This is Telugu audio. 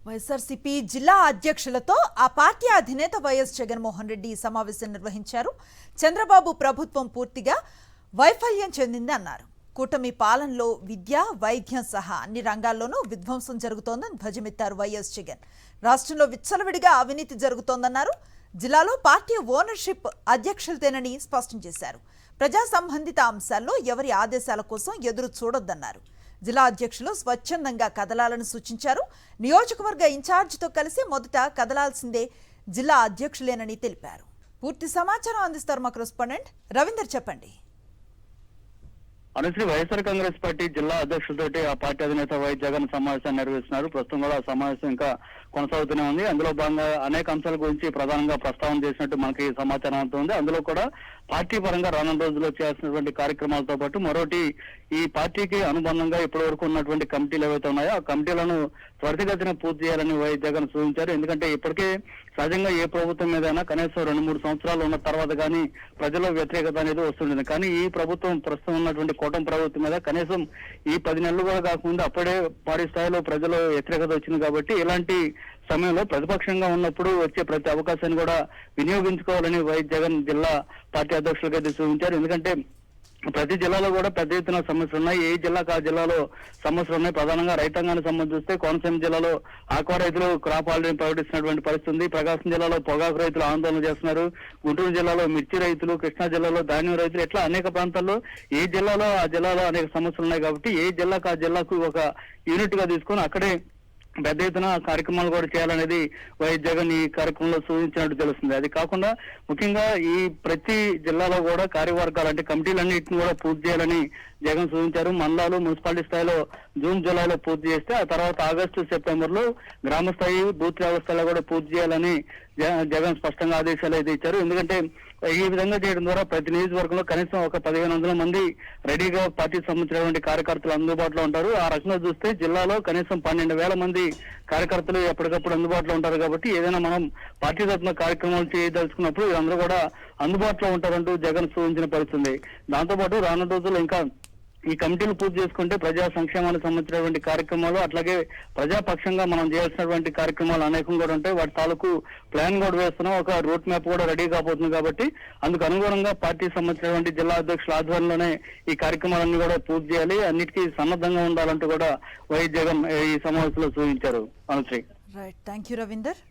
వైఎస్ఆర్సీపీ జిల్లా అధ్యక్షులతో ఆ పార్టీ అధినేత వైఎస్ జగన్మోహన్ రెడ్డి సమావేశం నిర్వహించారు. చంద్రబాబు ప్రభుత్వం పూర్తిగా వైఫల్యం చెందింది అన్నారు. కూటమి పాలనలో విద్య, వైద్యం సహా అన్ని రంగాల్లోనూ విధ్వంసం జరుగుతోందని ధ్వజమెత్తారు వైఎస్ జగన్. రాష్ట్రంలో విచ్చలవిడిగా అవినీతి జరుగుతోందన్నారు. జిల్లాలో పార్టీ ఓనర్షిప్ అధ్యక్షులతేనని స్పష్టం చేశారు. ప్రజా సంబంధిత అంశాల్లో ఎవరి ఆదేశాల కోసం ఎదురు చూడొద్దన్నారు. జిల్లా అధ్యక్షులు స్వచ్ఛందంగా కదలాలని సూచించారు. నియోజకవర్గ ఇన్ఛార్జితో కలిసి మొదట కదలాల్సిందే జిల్లా అధ్యక్షులేనని తెలిపారు. పూర్తి సమాచారం అందిస్తారు మా కరెస్పాండెంట్ రవీందర్. చెప్పండి. అనుశ్రీ, వైఎస్ఆర్ కాంగ్రెస్ పార్టీ జిల్లా అధ్యక్షులతోటి ఆ పార్టీ అధినేత వైఎస్ జగన్ సమావేశాన్ని నిర్వహిస్తున్నారు. ప్రస్తుతం కూడా ఆ సమావేశం ఇంకా కొనసాగుతూనే ఉంది. అందులో భాగంగా అనేక అంశాల గురించి ప్రధానంగా ప్రస్తావన చేసినట్టు మనకి సమాచారం అవుతుంది. అందులో కూడా పార్టీ పరంగా రానున్న రోజుల్లో చేయాల్సినటువంటి కార్యక్రమాలతో పాటు మరోటి ఈ పార్టీకి అనుబంధంగా ఇప్పటి వరకు ఉన్నటువంటి కమిటీలు ఏవైతే ఉన్నాయో ఆ కమిటీలను త్వరితగతిన పూర్తి చేయాలని వైఎస్ జగన్ సూచించారు. ఎందుకంటే ఇప్పటికే సహజంగా ఏ ప్రభుత్వం మీదైనా కనీసం 2-3 సంవత్సరాలు ఉన్న తర్వాత కానీ ప్రజల వ్యతిరేకత అనేది వస్తుంటుంది. కానీ ఈ ప్రభుత్వం ప్రస్తుతం ఉన్నటువంటి కూటమి ప్రభుత్వం మీద కనీసం ఈ 10 నెలలు కూడా కాకుండా అప్పుడే భారీ స్థాయిలో ప్రజల వ్యతిరేకత వచ్చింది. కాబట్టి ఇలాంటి సమయంలో ప్రతిపక్షంగా ఉన్నప్పుడు వచ్చే ప్రతి అవకాశాన్ని కూడా వినియోగించుకోవాలని వైఎస్ జగన్ జిల్లా పార్టీ అధ్యక్షులుగా సూచించారు. ఎందుకంటే ప్రతి జిల్లాలో కూడా పెద్ద ఎత్తున సమస్యలు ఉన్నాయి. ఏ జిల్లాకు ఆ జిల్లాలో సమస్యలు ఉన్నాయి. ప్రధానంగా రైతాంగానికి సంబంధిస్తే కోనసీమ జిల్లాలో ఆక్వా రైతులు క్రాప్ హాలిడేని ప్రకటిస్తున్నటువంటి పరిస్థితి ఉంది. ప్రకాశం జిల్లాలో పొగాకు రైతులు ఆందోళన చేస్తున్నారు. గుంటూరు జిల్లాలో మిర్చి రైతులు, కృష్ణా జిల్లాలో ధాన్యం రైతులు, ఇట్లా అనేక ప్రాంతాల్లో ఏ జిల్లాలో ఆ జిల్లాలో అనేక సమస్యలు ఉన్నాయి. కాబట్టి ఏ జిల్లాకు ఆ జిల్లాకు ఒక యూనిట్ గా తీసుకొని అక్కడే పెద్ద ఎత్తున కార్యక్రమాలు కూడా చేయాలనేది వైఎస్ జగన్ ఈ కార్యక్రమంలో సూచించినట్టు తెలుస్తుంది. అది కాకుండా ముఖ్యంగా ఈ ప్రతి జిల్లాలో కూడా కార్యవర్గాలు అంటే కమిటీలన్నింటిని కూడా పూర్తి చేయాలని జగన్ సూచించారు. మండలాలు, మున్సిపాలిటీ స్థాయిలో జూన్, జూలైలో పూర్తి చేస్తే ఆ తర్వాత ఆగస్టు, సెప్టెంబర్లో గ్రామ స్థాయి, బూత్ వ్యవస్థలో కూడా పూర్తి చేయాలని జగన్ స్పష్టంగా ఆదేశాలు అయితే ఇచ్చారు. ఎందుకంటే ఈ విధంగా చేయడం ద్వారా ప్రతి నియోజకవర్గంలో కనీసం ఒక 1500 మంది రెడీగా పార్టీకి సంబంధించినటువంటి కార్యకర్తలు అందుబాటులో ఉంటారు. ఆ రకంగా చూస్తే జిల్లాలో కనీసం 12,000 మంది కార్యకర్తలు ఎప్పటికప్పుడు అందుబాటులో ఉంటారు. కాబట్టి ఏదైనా మనం పార్టీ తరఫున కార్యక్రమాలు చేయదలుచుకున్నప్పుడు వీరందరూ కూడా అందుబాటులో ఉంటారంటూ జగన్ సూచించిన పరిస్థితుంది. దాంతోపాటు రానున్న రోజుల్లో ఇంకా ఈ కమిటీలు పూర్తి చేసుకుంటే ప్రజా సంక్షేమానికి సంబంధించినటువంటి కార్యక్రమాలు, అట్లాగే ప్రజాపక్షంగా మనం చేయాల్సినటువంటి కార్యక్రమాలు అనేకం కూడా ఉంటాయి. వాటి తాలూకు ప్లాన్ కూడా వేస్తున్నాం. ఒక రూట్ మ్యాప్ కూడా రెడీ కాబోతుంది. కాబట్టి అందుకు అనుగుణంగా పార్టీకి సంబంధించినటువంటి జిల్లా అధ్యక్షుల ఆధ్వర్యంలోనే ఈ కార్యక్రమాలన్నీ కూడా పూర్తి చేయాలి, అన్నిటికీ సన్నద్ధంగా ఉండాలంటూ కూడా వైఎస్ జగన్ ఈ సమావేశంలో సూచించారు. Anusri. Right, thank you Ravinder.